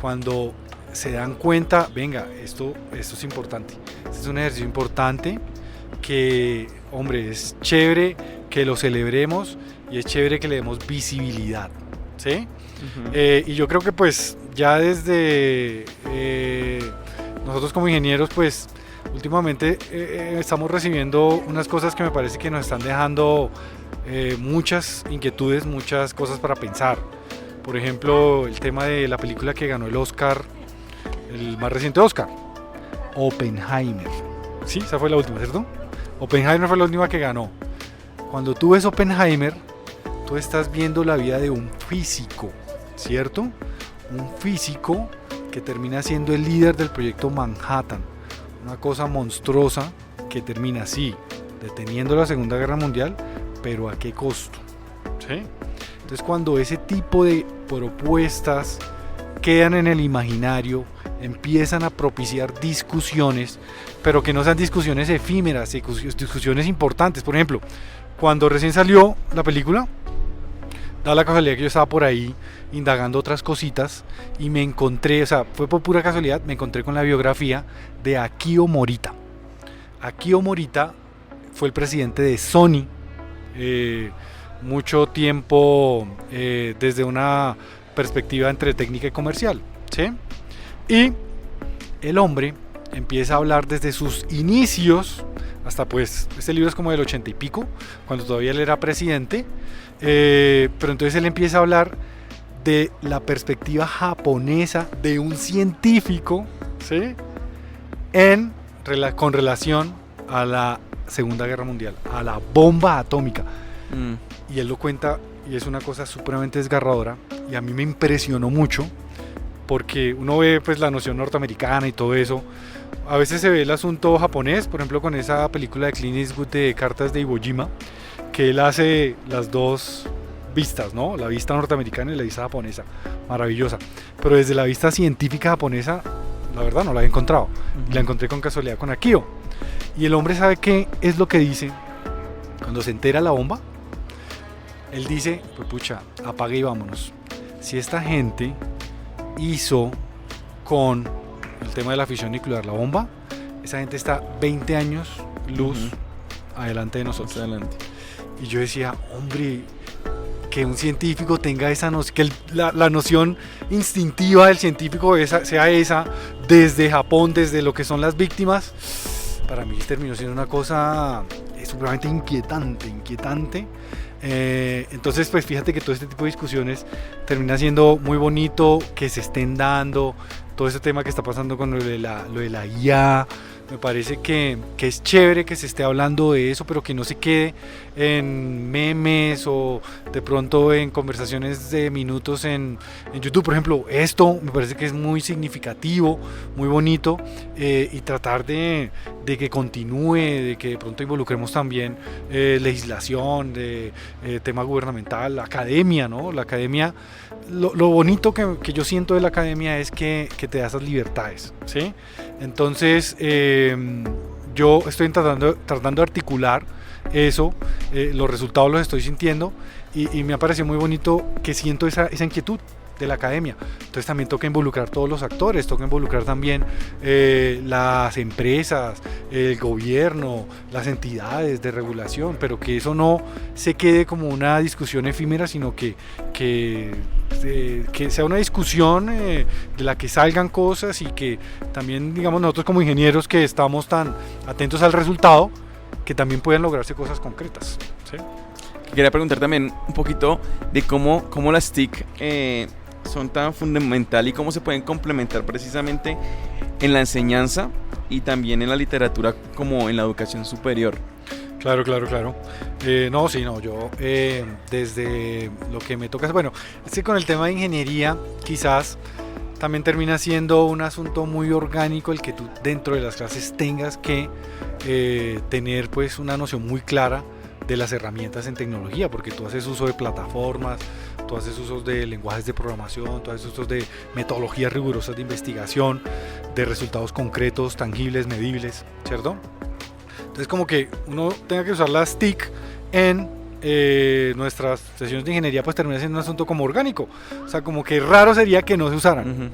S2: cuando se dan cuenta, venga, esto es importante, este es un ejercicio importante que, hombre, es chévere que lo celebremos y es chévere que le demos visibilidad, ¿sí? Y yo creo que pues ya desde nosotros como ingenieros pues últimamente estamos recibiendo unas cosas que me parece que nos están dejando muchas inquietudes, muchas cosas para pensar. Por ejemplo, el tema de la película que ganó el Oscar, el más reciente Oscar, Oppenheimer. Sí, esa fue la última, ¿cierto? Oppenheimer fue la última que ganó. Cuando tú ves Oppenheimer, tú estás viendo la vida de un físico, ¿cierto? Un físico que termina siendo el líder del proyecto Manhattan. Una cosa monstruosa que termina así, deteniendo la Segunda Guerra Mundial, pero ¿a qué costo? ¿Sí? Entonces cuando ese tipo de propuestas quedan en el imaginario, empiezan a propiciar discusiones, pero que no sean discusiones efímeras, discusiones importantes. Por ejemplo, cuando recién salió la película, da la casualidad que yo estaba por ahí indagando otras cositas y me encontré, o sea, fue por pura casualidad, me encontré con la biografía de Akio Morita. Akio Morita fue el presidente de Sony mucho tiempo desde una perspectiva entre técnica y comercial, ¿sí? Y el hombre empieza a hablar desde sus inicios hasta pues, este libro es como del 80 y pico, cuando todavía él era presidente, pero entonces él empieza a hablar de la perspectiva japonesa de un científico, ¿sí? Con relación a la Segunda Guerra Mundial, a la bomba atómica. Y él lo cuenta y es una cosa supremamente desgarradora y a mí me impresionó mucho porque uno ve pues la noción norteamericana y todo eso. A veces se ve el asunto japonés, por ejemplo con esa película de Clint Eastwood de Cartas de Iwo Jima, que él hace las dos vistas, ¿no? La vista norteamericana y la vista japonesa, maravillosa. Pero desde la vista científica japonesa, la verdad no la he encontrado. Y la encontré con casualidad con Akio. Y el hombre sabe qué es lo que dice cuando se entera la bomba. Él dice, pues pucha, apague y vámonos. Si esta gente hizo con el tema de la fisión nuclear la bomba, esa gente está 20 años luz adelante de nosotros. Adelante. Y yo decía, hombre, que un científico tenga esa noción, que la noción instintiva del científico sea esa, desde Japón, desde lo que son las víctimas, para mí terminó siendo una cosa supremamente inquietante. Entonces pues fíjate que todo este tipo de discusiones termina siendo muy bonito que se estén dando, todo este tema que está pasando con lo de la IA. Me parece que es chévere que se esté hablando de eso, pero que no se quede en memes o de pronto en conversaciones de minutos en YouTube. Por ejemplo, esto me parece que es muy significativo, muy bonito, y tratar de que continúe, de que de pronto involucremos también legislación, de tema gubernamental, la academia, ¿no? La academia, lo bonito que yo siento de la academia es que te da esas libertades, ¿sí? Entonces yo estoy tratando de articular eso, los resultados los estoy sintiendo y me ha parecido muy bonito que siento esa inquietud de la academia. Entonces también toca involucrar todos los actores, toca involucrar también las empresas, el gobierno, las entidades de regulación, pero que eso no se quede como una discusión efímera, sino que sea una discusión de la que salgan cosas y que también, digamos, nosotros como ingenieros que estamos tan atentos al resultado, que también puedan lograrse cosas concretas, ¿sí?
S1: Quería preguntar también un poquito de cómo las TIC son tan fundamental y cómo se pueden complementar precisamente en la enseñanza y también en la literatura como en la educación superior.
S2: Claro. Yo desde lo que me toca, bueno, es que con el tema de ingeniería quizás también termina siendo un asunto muy orgánico el que tú dentro de las clases tengas que tener pues una noción muy clara de las herramientas en tecnología, porque tú haces uso de plataformas, tú haces uso de lenguajes de programación, tú haces uso de metodologías rigurosas de investigación, de resultados concretos, tangibles, medibles, ¿cierto? Entonces como que uno tenga que usar las TIC en nuestras sesiones de ingeniería, pues termina siendo un asunto como orgánico, o sea, como que raro sería que no se usaran. Uh-huh.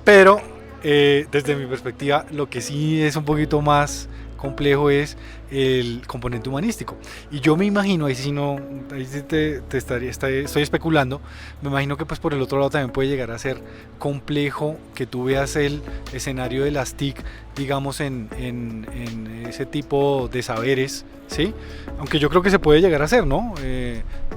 S2: Pero desde mi perspectiva, lo que sí es un poquito más complejo es el componente humanístico. Y yo me imagino, ahí sí estoy especulando, me imagino que pues por el otro lado también puede llegar a ser complejo que tú veas el escenario de las TIC, digamos, en ese tipo de saberes, ¿sí? Aunque yo creo que se puede llegar a hacer, ¿no?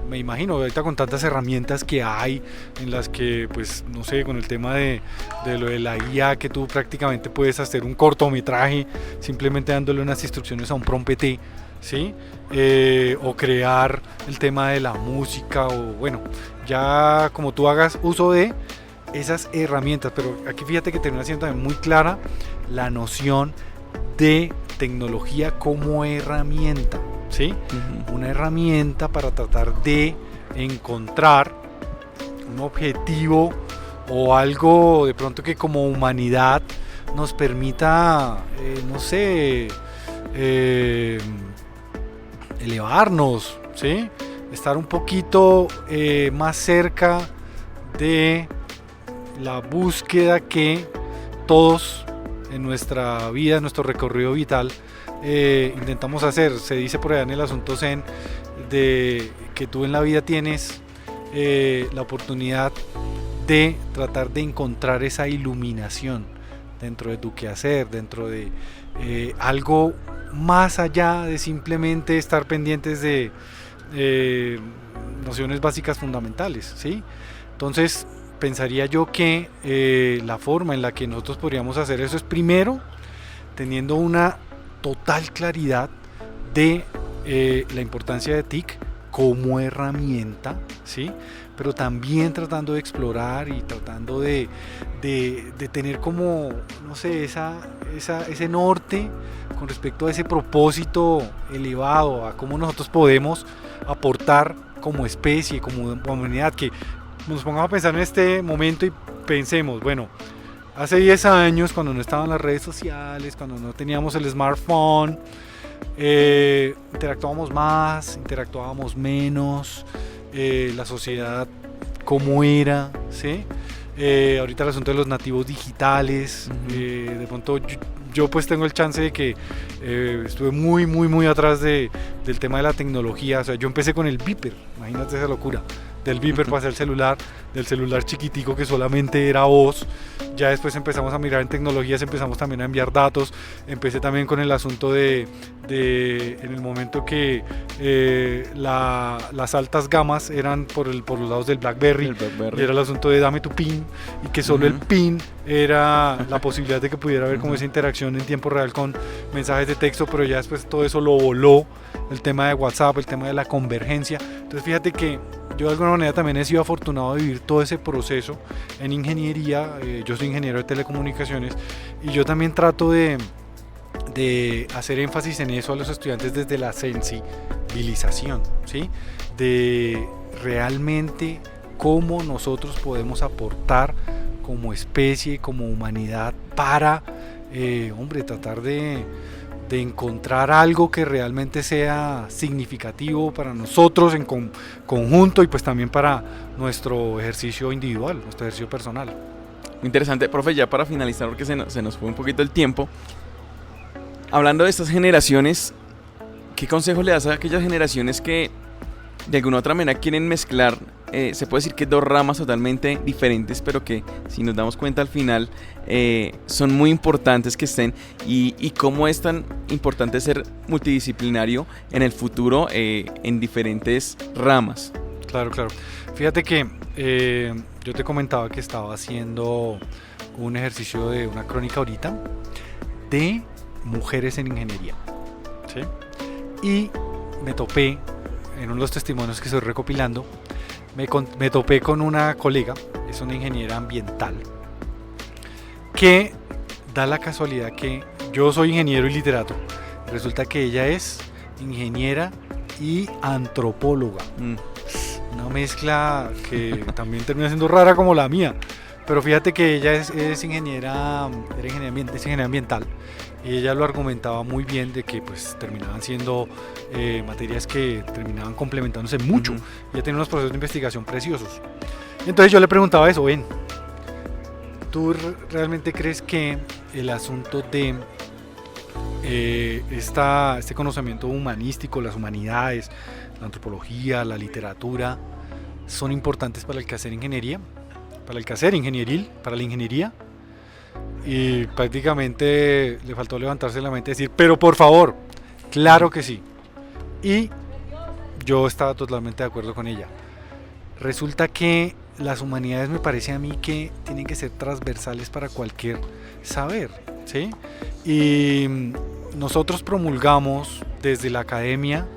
S2: Me imagino, ahorita con tantas herramientas que hay, en las que, pues, no sé, con el tema de lo de la IA, que tú prácticamente puedes hacer un cortometraje simplemente dándole unas instrucciones a un PromptPT, ¿sí? O crear el tema de la música, o bueno, ya como tú hagas uso de esas herramientas. Pero aquí fíjate que termina siendo también muy clara la noción de tecnología como herramienta, ¿sí? Una herramienta para tratar de encontrar un objetivo o algo de pronto que como humanidad nos permita, no sé, elevarnos, ¿sí? Estar un poquito más cerca de la búsqueda que todos en nuestra vida, en nuestro recorrido vital, intentamos hacer. Se dice por allá en el asunto Zen de que tú en la vida tienes la oportunidad de tratar de encontrar esa iluminación dentro de tu quehacer, dentro de algo más allá de simplemente estar pendientes de nociones básicas fundamentales, ¿sí? Entonces pensaría yo que la forma en la que nosotros podríamos hacer eso es primero teniendo una total claridad de la importancia de TIC como herramienta, ¿sí? Pero también tratando de explorar y tratando de tener como, no sé, ese norte con respecto a ese propósito elevado, a cómo nosotros podemos aportar como especie, como humanidad, que nos pongamos a pensar en este momento y pensemos, bueno, hace 10 años, cuando no estaban las redes sociales, cuando no teníamos el smartphone, interactuábamos más, interactuábamos menos, la sociedad cómo era, ¿sí? Ahorita el asunto de los nativos digitales, de pronto yo pues tengo el chance de que estuve muy atrás del tema de la tecnología. O sea, yo empecé con el Viper, imagínate esa locura. Del Viper pasé al celular, del celular chiquitico que solamente era voz. Ya después empezamos a mirar en tecnologías, empezamos también a enviar datos. Empecé también con el asunto de en el momento que las altas gamas eran por los lados del BlackBerry, y era el asunto de dame tu PIN, y que solo el PIN era la posibilidad de que pudiera haber como esa interacción en tiempo real con mensajes de texto. Pero ya después todo eso lo voló, el tema de WhatsApp, el tema de la convergencia. Entonces fíjate que yo de alguna manera también he sido afortunado de vivir todo ese proceso en ingeniería. Yo soy ingeniero de telecomunicaciones y yo también trato de hacer énfasis en eso a los estudiantes desde la sensibilización, ¿sí? De realmente cómo nosotros podemos aportar como especie, como humanidad para, tratar de encontrar algo que realmente sea significativo para nosotros en conjunto, y pues también para nuestro ejercicio individual, nuestro ejercicio personal.
S1: Muy interesante, profe, ya para finalizar, porque se nos fue un poquito el tiempo. Hablando de estas generaciones, ¿qué consejo le das a aquellas generaciones que de alguna u otra manera quieren mezclar, se puede decir que dos ramas totalmente diferentes, pero que si nos damos cuenta al final son muy importantes que estén, y cómo es tan importante ser multidisciplinario en el futuro en diferentes ramas?
S2: Claro. Fíjate que yo te comentaba que estaba haciendo un ejercicio de una crónica ahorita de mujeres en ingeniería, ¿sí? Y me topé en uno de los testimonios que estoy recopilando, me topé con una colega, es una ingeniera ambiental, que da la casualidad que yo soy ingeniero y literato. Resulta que ella es ingeniera y antropóloga. Una mezcla que también termina siendo rara como la mía. Pero fíjate que ella es ingeniera ambiental, y ella lo argumentaba muy bien de que pues terminaban siendo materias que terminaban complementándose mucho. Ella tenía unos procesos de investigación preciosos. Entonces yo le preguntaba eso, ¿tú realmente crees que el asunto de este conocimiento humanístico, las humanidades, la antropología, la literatura, son importantes para el quehacer ingeniería, para el quehacer ingenieril, para la ingeniería? Y prácticamente le faltó levantarse la mente y decir, pero por favor, claro que sí. Y yo estaba totalmente de acuerdo con ella. Resulta que las humanidades me parece a mí que tienen que ser transversales para cualquier saber, ¿sí? Y nosotros promulgamos desde la academia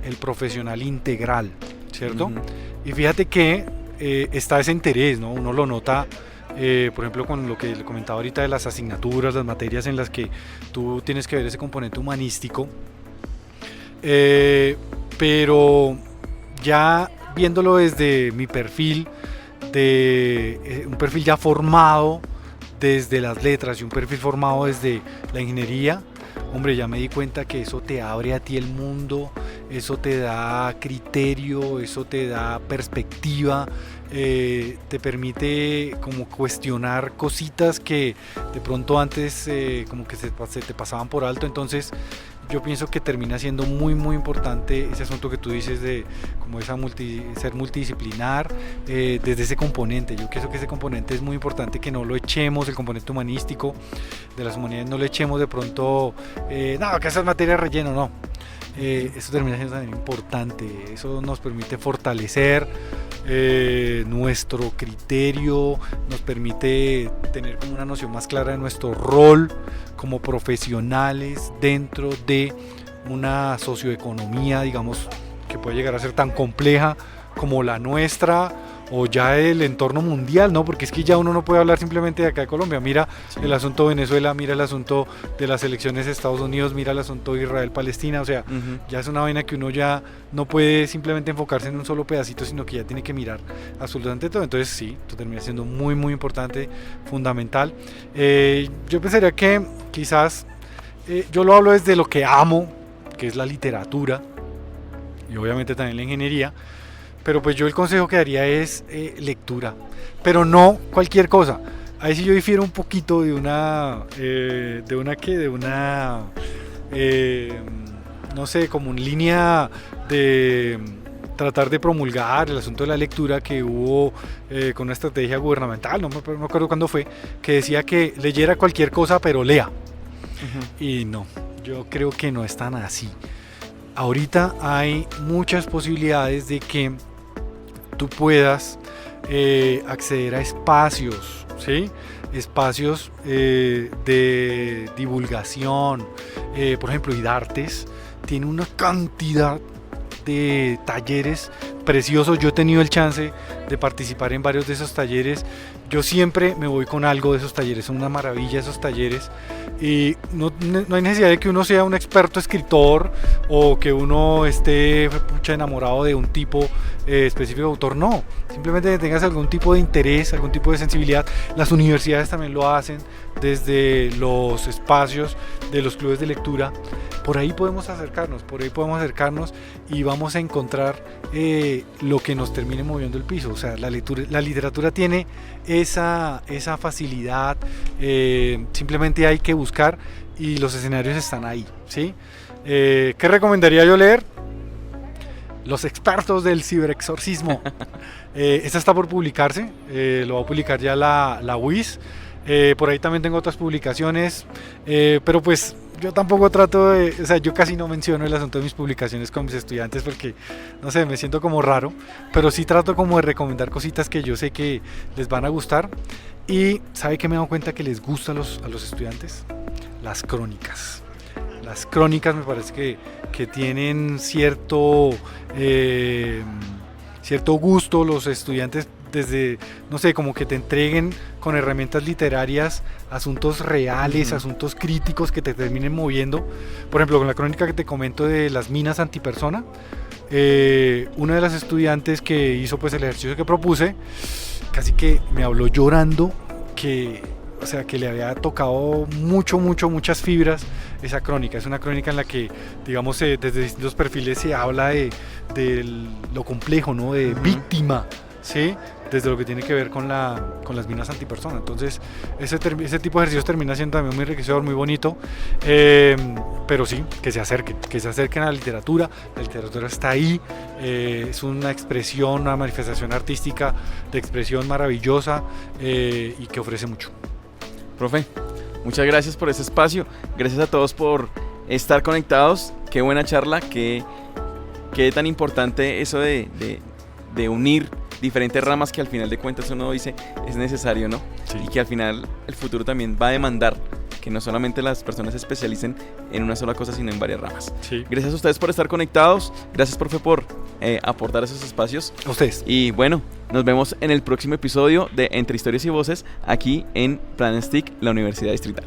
S2: el profesional integral, ¿cierto? Uh-huh. Y fíjate que está ese interés, ¿no? Uno lo nota, por ejemplo, con lo que le comentaba ahorita de las asignaturas, las materias en las que tú tienes que ver ese componente humanístico, pero ya viéndolo desde mi perfil, de un perfil ya formado desde las letras y un perfil formado desde la ingeniería, hombre, ya me di cuenta que eso te abre a ti el mundo, eso te da criterio, eso te da perspectiva, te permite como cuestionar cositas que de pronto antes como que se te pasaban por alto. Entonces yo pienso que termina siendo muy muy importante ese asunto que tú dices de como esa ser multidisciplinar, desde ese componente. Yo pienso que ese componente es muy importante, que no lo echemos, el componente humanístico de las humanidades, no lo echemos de pronto, no, que esa es materia de relleno, no. Eso termina siendo también importante, eso nos permite fortalecer nuestro criterio, nos permite tener como una noción más clara de nuestro rol como profesionales dentro de una socioeconomía, digamos, que puede llegar a ser tan compleja como la nuestra, o ya el entorno mundial, ¿no? Porque es que ya uno no puede hablar simplemente de acá de Colombia. Mira sí. El asunto de Venezuela, mira el asunto de las elecciones de Estados Unidos, mira el asunto de Israel-Palestina, o sea, ya es una vaina que uno ya no puede simplemente enfocarse en un solo pedacito, sino que ya tiene que mirar absolutamente todo. Entonces sí, esto termina siendo muy muy importante, fundamental. Yo pensaría que quizás yo lo hablo desde lo que amo, que es la literatura, y obviamente también la ingeniería. Pero pues yo el consejo que daría es lectura, pero no cualquier cosa. Ahí sí yo difiero un poquito de no sé, como una línea de tratar de promulgar el asunto de la lectura que hubo con una estrategia gubernamental, no me acuerdo cuándo fue, que decía que leyera cualquier cosa pero lea. Uh-huh. Y no, yo creo que no es tan así. Ahorita hay muchas posibilidades de que tú puedas acceder a espacios, ¿sí? Espacios de divulgación, por ejemplo, IDARTES tiene una cantidad de talleres preciosos. Yo he tenido el chance de participar en varios de esos talleres. Yo siempre me voy con algo de esos talleres, son una maravilla esos talleres, y no hay necesidad de que uno sea un experto escritor o que uno esté enamorado de un tipo específico de autor, no, simplemente que tengas algún tipo de interés, algún tipo de sensibilidad. Las universidades también lo hacen desde los espacios de los clubes de lectura. Por ahí podemos acercarnos y vamos a encontrar lo que nos termine moviendo el piso. O sea, la literatura tiene esa facilidad, simplemente hay que buscar y los escenarios están ahí, ¿sí? ¿Qué recomendaría yo leer? Los expertos del ciberexorcismo. Esta está por publicarse, lo va a publicar ya la UIS. Por ahí también tengo otras publicaciones, pero pues yo tampoco trato de, o sea, yo casi no menciono el asunto de mis publicaciones con mis estudiantes porque, no sé, me siento como raro, pero sí trato como de recomendar cositas que yo sé que les van a gustar. Y ¿sabe qué me he dado cuenta que les gusta a los estudiantes? Las crónicas. Las crónicas me parece que tienen cierto gusto los estudiantes, desde, no sé, como que te entreguen con herramientas literarias asuntos reales, asuntos críticos que te terminen moviendo. Por ejemplo, con la crónica que te comento de las minas antipersona, una de las estudiantes que hizo pues el ejercicio que propuse, casi que me habló llorando que, o sea, que le había tocado muchas fibras esa crónica. Es una crónica en la que, digamos, desde distintos perfiles se habla de lo complejo, ¿no? De víctima, ¿sí? desde lo que tiene que ver con las minas antipersona. Entonces ese tipo de ejercicios termina siendo también muy enriquecedor, muy bonito, pero sí, que se acerquen a la literatura está ahí, es una expresión, una manifestación artística de expresión maravillosa y que ofrece mucho.
S1: Profe, muchas gracias por ese espacio, gracias a todos por estar conectados, qué buena charla, qué tan importante eso de unir diferentes ramas que al final de cuentas uno dice es necesario, ¿no?
S2: Sí.
S1: Y que al final el futuro también va a demandar que no solamente las personas se especialicen en una sola cosa, sino en varias ramas.
S2: Sí.
S1: Gracias a ustedes por estar conectados, gracias profe por aportar esos espacios.
S2: A ustedes.
S1: Y bueno, nos vemos en el próximo episodio de Entre Historias y Voces, aquí en Planestic, la Universidad Distrital.